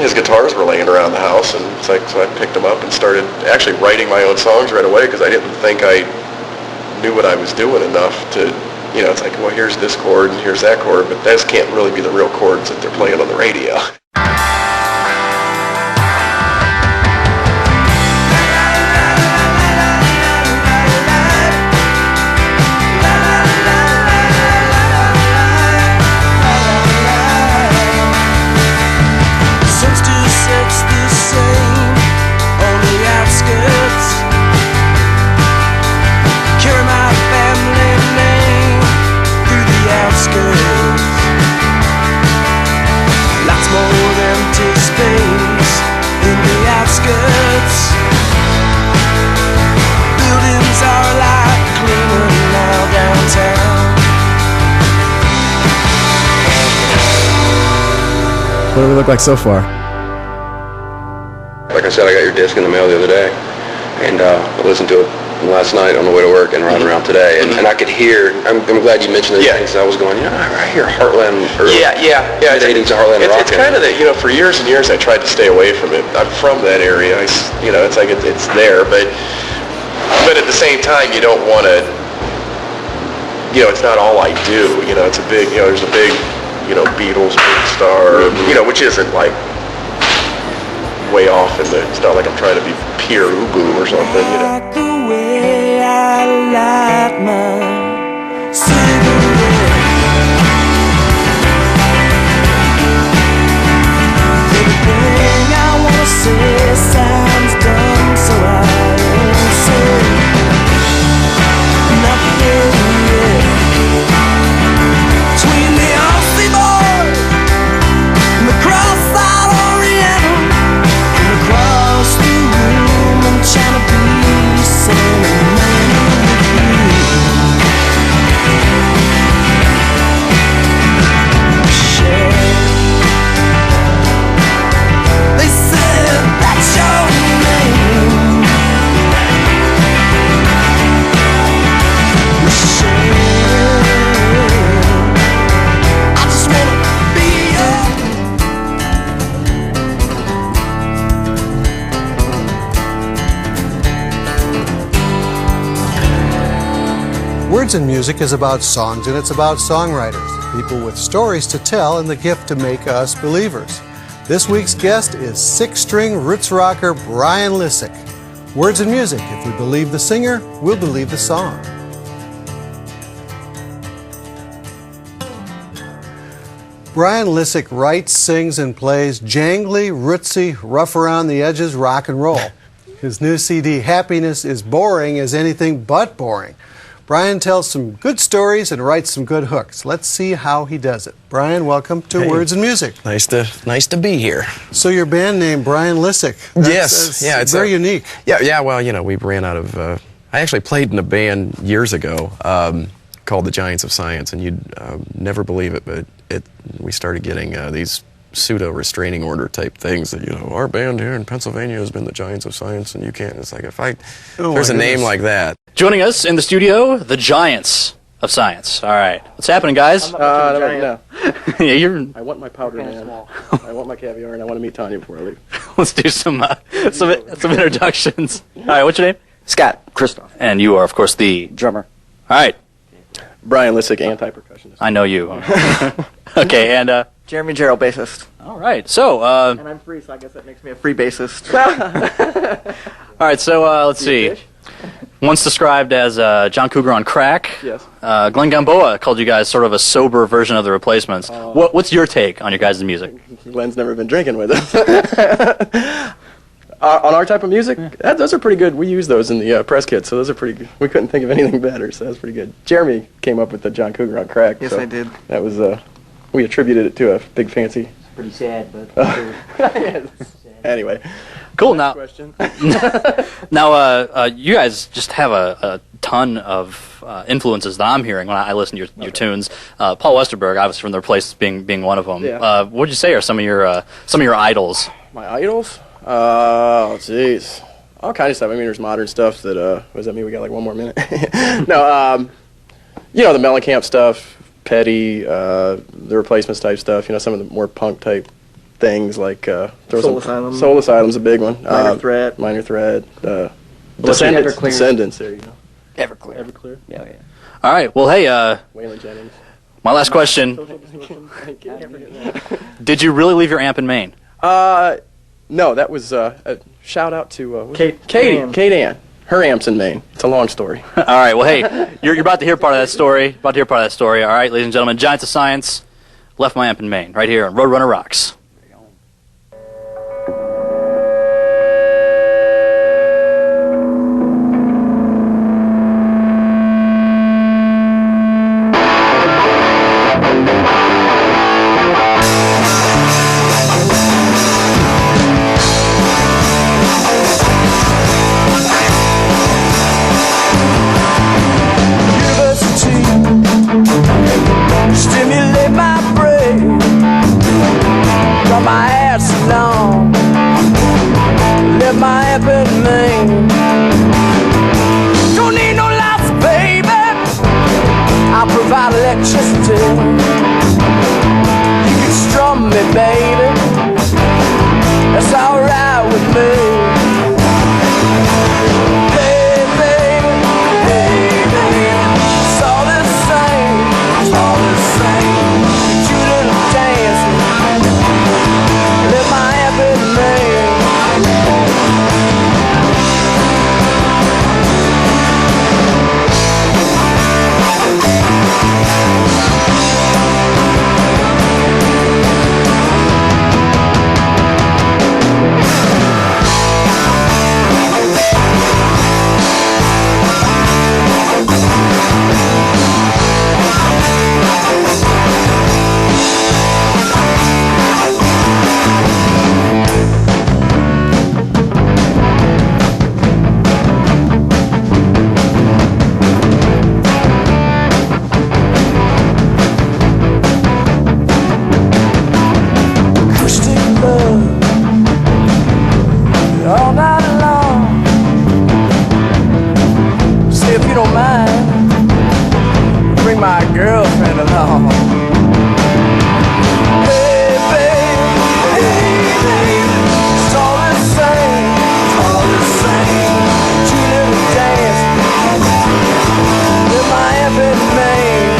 his guitars were laying around the house, and it's like, so I picked them up and started actually writing my own songs right away because I didn't think I knew what I was doing enough to, you know, it's like, well, here's this chord and here's that chord, but those can't really be the real chords that they're playing on the radio. What do we look like so far? Like I said, I got your disc in the mail the other day, and I listened to it last night on the way to work and riding around today, and I could hear, I'm glad you mentioned those things. I was going, I hear Heartland, or mid-80s Heartland rock. It's kind of that, you know, for years and years I tried to stay away from it. I'm from that area, you know, it's like it's there, but at the same time you don't want to, you know, it's not all I do, you know, it's a big, you know, there's a big, you know, Beatles big star, you know, which isn't like way off in the, it's not like I'm trying to be Pierre Ubu or something, you know. Like the way I light my cigarette. Everything I wanna say sounds dumb, so I don't say nothing yet. Between the Aussie boy and the cross-eyed Oriental, and across the room I'm trying to be sentimental with you. Michelle, they said that's your name. Michelle, I just wanna be Words and Music is about songs, and it's about songwriters, people with stories to tell and the gift to make us believers. This week's guest is six-string roots rocker Brian Lisik. Words and Music, if we believe the singer, we'll believe the song. Brian Lisik writes, sings, and plays jangly, rootsy, rough around the edges rock and roll. His new CD, Happiness is Boring as Anything But Boring. Brian tells some good stories and writes some good hooks. Let's see how he does it. Brian, welcome to Words and Music. Nice to be here. So your band name, Brian Lisik. Yes, yeah, it's very unique. Yeah. Well, you know, we ran out of. I actually played in a band years ago called the Giants of Science, and you'd never believe it, but we started getting these pseudo restraining order type things that, you know, our band here in Pennsylvania has been the Giants of Science, and you can't. It's like if there's a name like that. Joining us in the studio, the Giants of Science. All right, what's happening, guys? No. Yeah, I want my powder, man. I want my caviar, and I want to meet Tanya before I leave. Let's do some introductions. All right, what's your name? Scott Christoph. And you are, of course, the Drummer. All right, Brian Lisik, anti-percussionist. I know you. Okay, and Jeremy Gerald, bassist. all right. So, And I'm free, so I guess that makes me a free bassist. all right. So, let's see. Once described as John Cougar on crack. Yes. Glenn Gamboa called you guys sort of a sober version of the Replacements. What's your take on your guys' music? Glenn's never been drinking with us. On our type of music, those are pretty good. We use those in the press kit, so those are pretty good. We couldn't think of anything better, so that's pretty good. Jeremy came up with the John Cougar on crack. Yes, so I did. That was, we attributed it to a big fancy. Pretty sad, but... Yes. Anyway. Cool. Now, Question. now, you guys just have a ton of influences that I'm hearing when I listen to your tunes. Paul Westerberg, obviously from The Replacements, being one of them. Yeah. What would you say are some of your idols? My idols? Oh, jeez. All kind of stuff. I mean, there's modern stuff that, what does that mean? We got like one more minute? No, you know, the Mellencamp stuff, Petty, the Replacements type stuff, you know, some of the more punk type things like Soul Asylum. Soul Asylum's a big one. Minor Threat. Minor Threat. Everclear. Descendants. There you go. Everclear. Yeah. All right. Well, hey, Waylon Jennings. my last question. Did you really leave your amp in Maine? No, that was a shout out to Kate Ann. Kate Ann. Her amp's in Maine. It's a long story. All right. Well, hey, you're about to hear part of that story. All right, ladies and gentlemen, Giants of Science, left my amp in Maine, right here on Roadrunner Rocks. Stimulate my brain, draw my ass along, live my amp in Maine. Don't need no lights, baby, I'll provide electricity. You can strum me, baby, that's alright with me. Hey, baby, hey, baby, it's all the same, it's all the same. You little dancing, live my amp in Maine. Acoustic love all night long. See if you don't mind, bring my girlfriend along. Hey, baby, hey, baby, it's all the same, it's all the same. Two little dance, live my amp in Maine.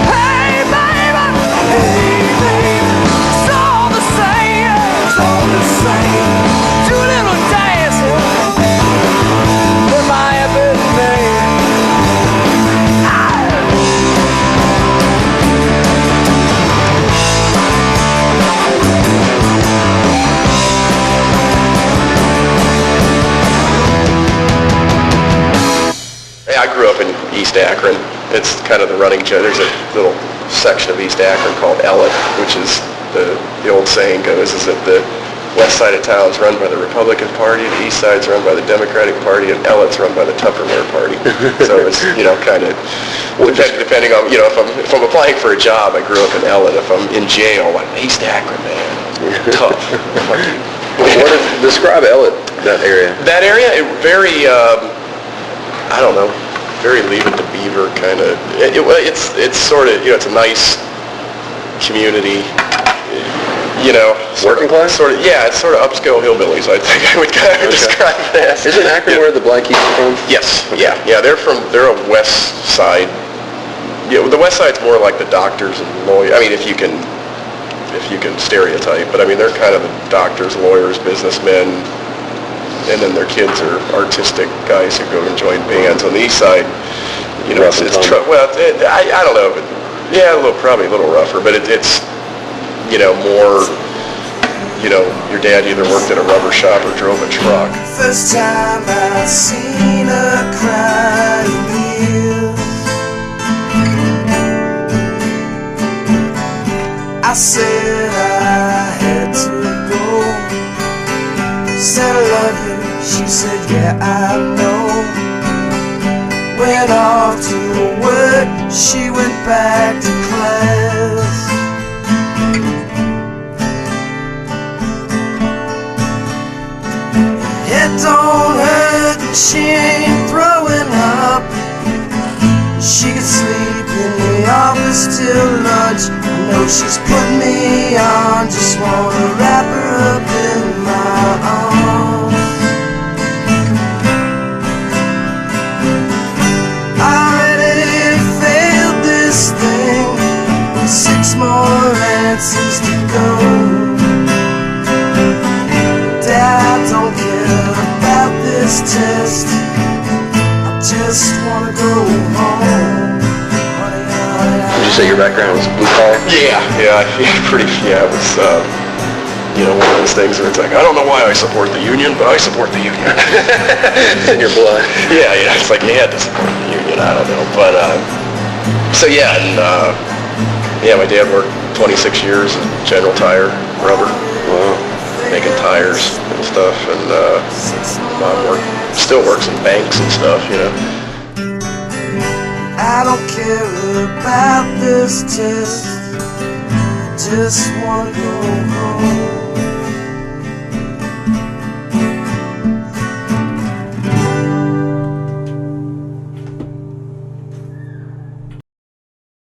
Hey, baby, hey, baby, it's all the same, it's all the same. Two little dancing, live my amp in Maine. Hey, I grew up in East Akron. It's kind of the running joke. There's a little section of East Akron called Ellet, which is the old saying goes is that the west side of town is run by the Republican Party, the east side's run by the Democratic Party, and Ellet's run by the Tupperware Party. So it's, kind of, depending on, if I'm applying for a job, I grew up in Ellet. If I'm in jail, I'm East Akron, man. Tough. Describe Ellet, that area. That area, very, I don't know, very Leave It to Beaver kind of. It's sort of, it's a nice community. Working class? Sort of, yeah, it's sort of upscale hillbillies, I think I would kind of describe that. Isn't Akron where the Blankies are from? Yes, yeah, they're a west side. Yeah, the west side's more like the doctors and lawyers. I mean, if you can stereotype, but I mean, they're kind of the doctors, lawyers, businessmen, and then their kids are artistic guys who go and join bands. On the east side, I don't know, but yeah, probably a little rougher, but it's more, your dad either worked at a rubber shop or drove a truck. First time I seen her cry in years, I said I had to go. Said I love you, she said yeah I know. Went off to work, she went back to class. It don't hurt and she ain't throwing up. She could sleep in the office till lunch. know she's put me on, just wanna wrap her up in my arms. I already failed this thing, with 6 more answers to go. Dad, don't care about this test, I just wanna go home. Would you say your background was blue collar? It was, one of those things where it's like, I don't know why I support the union, but I support the union. In your blood. Yeah, it's like you had to support the union, I don't know. But, my dad worked 26 years at General Tire, rubber. Wow. Making tires and stuff, and mom still works in banks and stuff, I don't care about this test, just wanna go